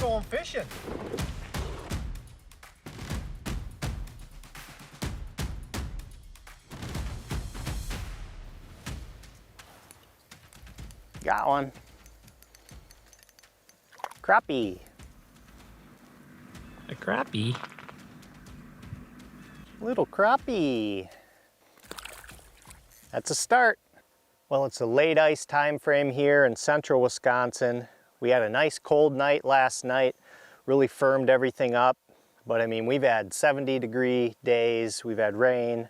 going fishing. Got one. Crappie. A crappie? Little crappie. That's a start. Well, it's a late ice time frame here in central Wisconsin. We had a nice cold night last night, really firmed everything up. But I mean, we've had 70-degree days, we've had rain,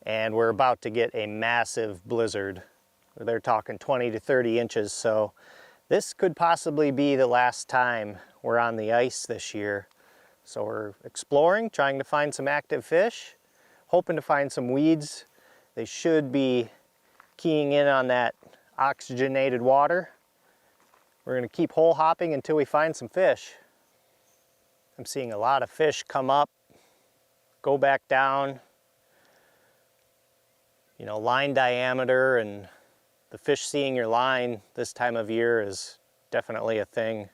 and we're about to get a massive blizzard. They're talking 20 to 30 inches, so this could possibly be the last time we're on the ice this year. So we're exploring, trying to find some active fish, hoping to find some weeds. They should be keying in on that oxygenated water. We're gonna keep hole hopping until we find some fish. I'm seeing a lot of fish come up, go back down. You know, line diameter and the fish seeing your line this time of year is definitely a thing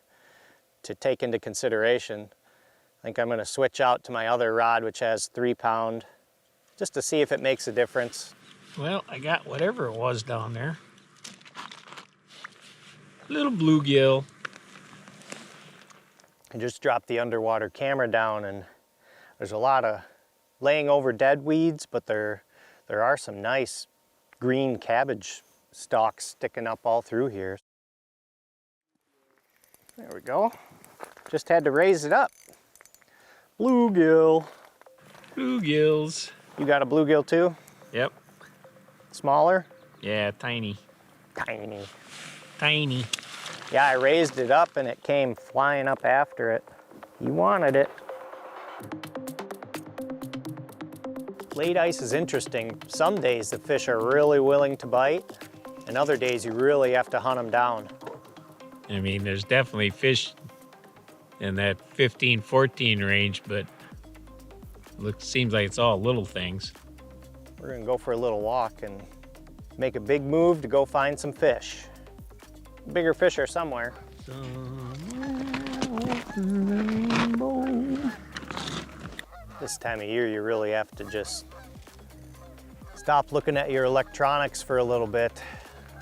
to take into consideration. I think I'm gonna switch out to my other rod, which has 3-pound, just to see if it makes a difference. Well, I got whatever it was down there. Little bluegill. I just dropped the underwater camera down, and there's a lot of laying over dead weeds, but there are some nice green cabbage stalks sticking up all through here. There we go. Just had to raise it up. Bluegill. Bluegills. You got a bluegill too? Yep. Smaller? Yeah, tiny. Tiny. Tiny. Yeah, I raised it up and it came flying up after it. You wanted it. Late ice is interesting. Some days the fish are really willing to bite, and other days you really have to hunt them down. I mean, there's definitely fish in that 15, 14 range, but seems like it's all little things. We're gonna go for a little walk and make a big move to go find some fish. Bigger fish are somewhere. This time of year, you really have to just stop looking at your electronics for a little bit.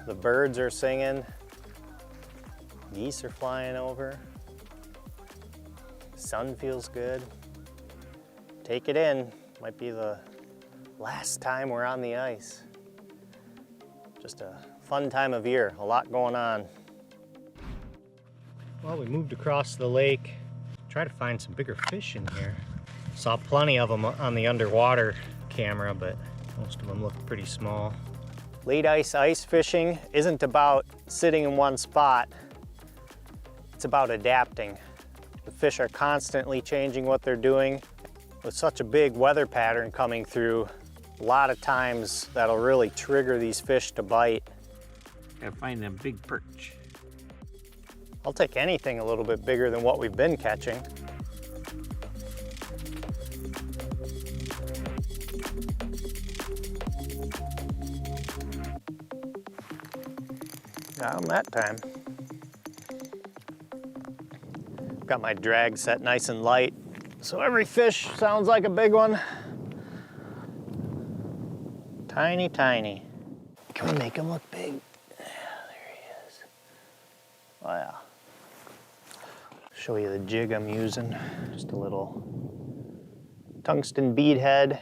The birds are singing, geese are flying over, sun feels good. Take it in. Might be the last time we're on the ice. Just a fun time of year, a lot going on. Well, we moved across the lake, try to find some bigger fish in here. Saw plenty of them on the underwater camera, but most of them look pretty small. Late ice fishing isn't about sitting in one spot. It's about adapting. The fish are constantly changing what they're doing. With such a big weather pattern coming through, a lot of times that'll really trigger these fish to bite. Gotta find them big perch. I'll take anything a little bit bigger than what we've been catching. Got him that time. Got my drag set nice and light, so every fish sounds like a big one. Tiny, tiny. Can we make him look big? Yeah, there he is. Oh yeah. Show you the jig I'm using. Just a little tungsten bead head.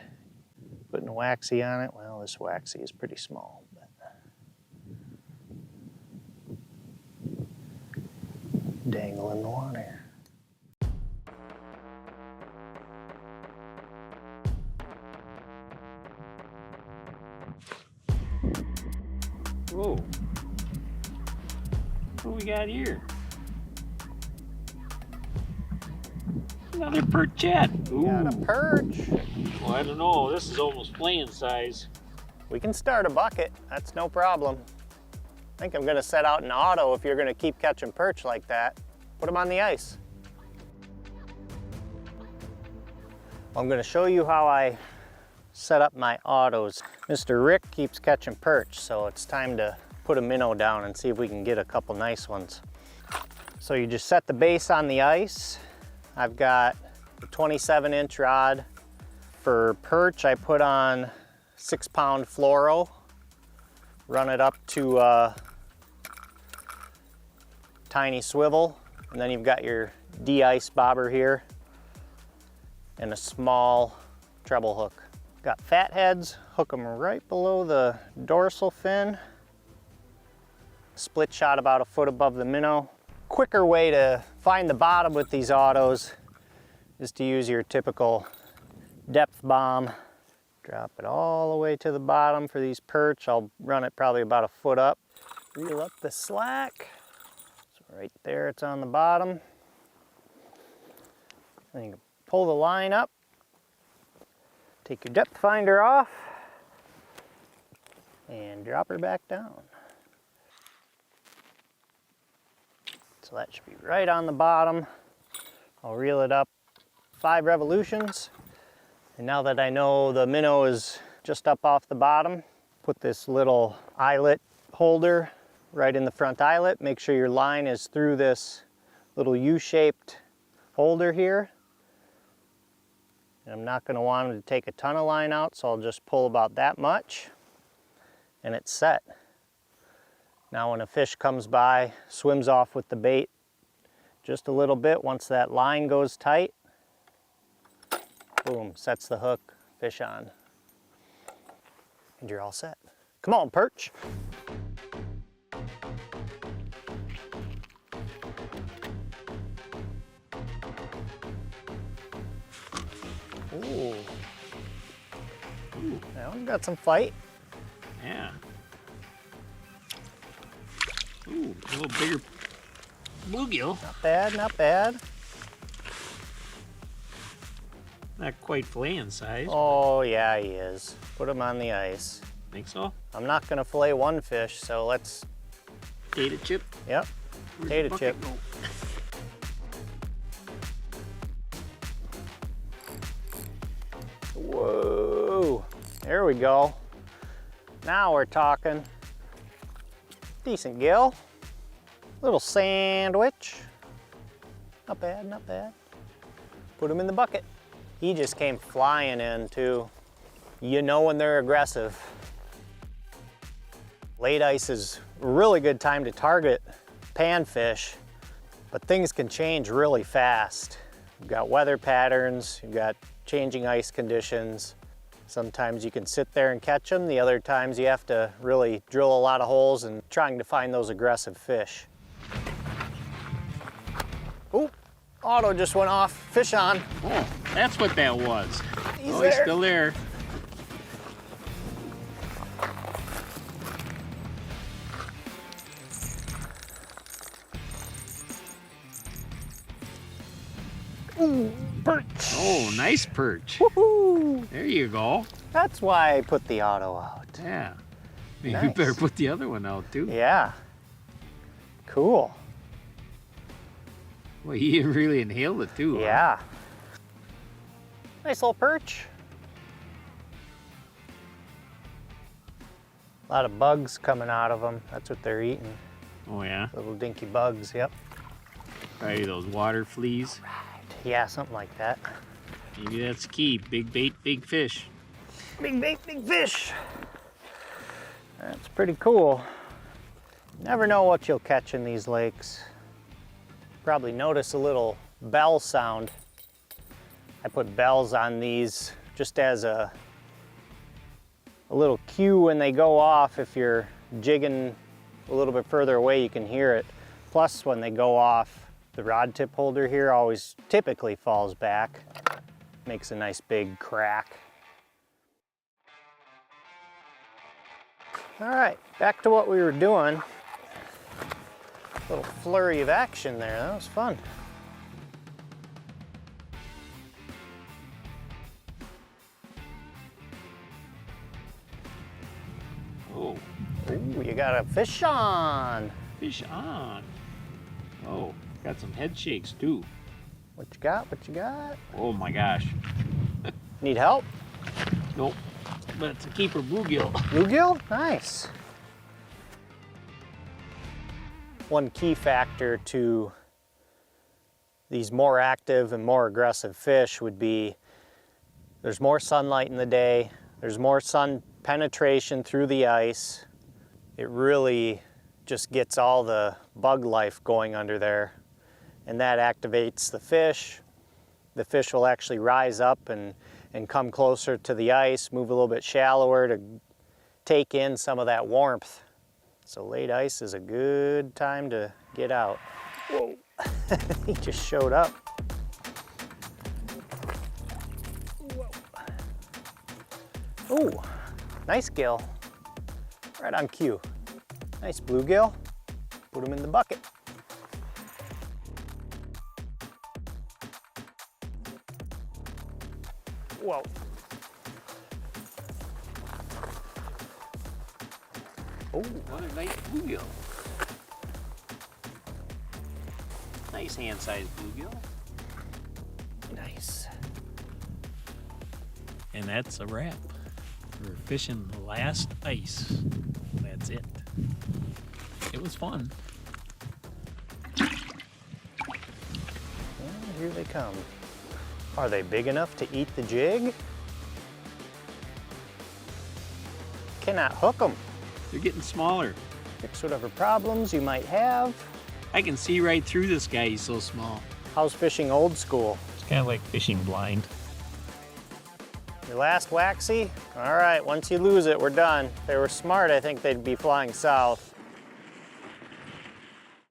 Putting a waxy on it. Well, this waxy is pretty small. But dangle in the water. Whoa. What we got here? Another perchette. Ooh. Got a perch. Well, I don't know. This is almost playing size. We can start a bucket. That's no problem. I think I'm gonna set out an auto if you're gonna keep catching perch like that. Put them on the ice. I'm gonna show you how I set up my autos. Mr. Rick keeps catching perch, so it's time to put a minnow down and see if we can get a couple nice ones. So you just set the base on the ice. I've got a 27-inch rod. For perch, I put on 6-pound fluoro. Run it up to a tiny swivel. And then you've got your de-ice bobber here and a small treble hook. Got fat heads, hook them right below the dorsal fin. Split shot about a foot above the minnow. Quicker way to find the bottom with these autos is to use your typical depth bomb. Drop it all the way to the bottom for these perch. I'll run it probably about a foot up. Reel up the slack. So right there, it's on the bottom. Then you can pull the line up. Take your depth finder off and drop her back down. So that should be right on the bottom. I'll reel it up 5 revolutions. And now that I know the minnow is just up off the bottom, put this little eyelet holder right in the front eyelet. Make sure your line is through this little U-shaped holder here. And I'm not going to want to take a ton of line out, so I'll just pull about that much, and it's set. Now when a fish comes by, swims off with the bait just a little bit, once that line goes tight, boom, sets the hook, fish on, and you're all set. Come on, perch. Ooh. Ooh, that one got some fight. Yeah. Ooh, a little bigger bluegill. Not bad, not bad. Not quite fillet size. Oh yeah, he is. Put him on the ice. Think so? I'm not gonna fillet one fish, so let's. Potato chip. Yep. Where'd Potato the chip. bucket go? Whoa. There we go. Now we're talking. Decent gill. Little sandwich. Not bad, not bad. Put him in the bucket. He just came flying in too. You know when they're aggressive. Late ice is a really good time to target panfish, but things can change really fast. You've got weather patterns, you've got changing ice conditions. Sometimes you can sit there and catch them. The other times you have to really drill a lot of holes and trying to find those aggressive fish. Ooh, auto just went off. Fish on. Oh, that's what that was. He's He's there. still there. Ooh, perch. Oh, nice perch. Woohoo! There you go. That's why I put the auto out. Yeah. Maybe Nice. you better put the other one out too. Yeah. Cool. Well, he really inhaled it too. Huh? Yeah. Nice little perch. A lot of bugs coming out of them. That's what they're eating. Oh yeah. Little dinky bugs, yep. Probably those water fleas. Yeah, something like that. Maybe that's key. Big bait, big fish. Big bait, big fish. That's pretty cool. Never know what you'll catch in these lakes. Probably notice a little bell sound. I put bells on these just as a little cue when they go off. If you're jigging a little bit further away, you can hear it. Plus, when they go off, the rod tip holder here always typically falls back. Makes a nice big crack. All right, back to what we were doing. Little flurry of action there, that was fun. Oh, Ooh, you got a fish on. fish on. Oh, got some head shakes too. What you got, what you got? Oh my gosh. Need help? Nope. But it's a keeper bluegill. Bluegill? Nice. One key factor to these more active and more aggressive fish would be there's more sunlight in the day, there's more sun penetration through the ice. It really just gets all the bug life going under there, and that activates the fish. The fish will actually rise up and come closer to the ice, move a little bit shallower to take in some of that warmth. So late ice is a good time to get out. Whoa, he just showed up. Ooh, nice gill. Right on cue. Nice bluegill. Put him in the bucket. Whoa. Oh, Another nice bluegill. Nice hand-sized bluegill. nice. And that's a wrap. We're fishing the last ice. That's it. It was fun. And here they come. Are they big enough to eat the jig? Cannot hook them. They're getting smaller. Fix whatever problems you might have. I can see right through this guy, he's so small. How's fishing old school? It's kind of like fishing blind. Your last waxy? All right, once you lose it, we're done. If they were smart, I think they'd be flying south.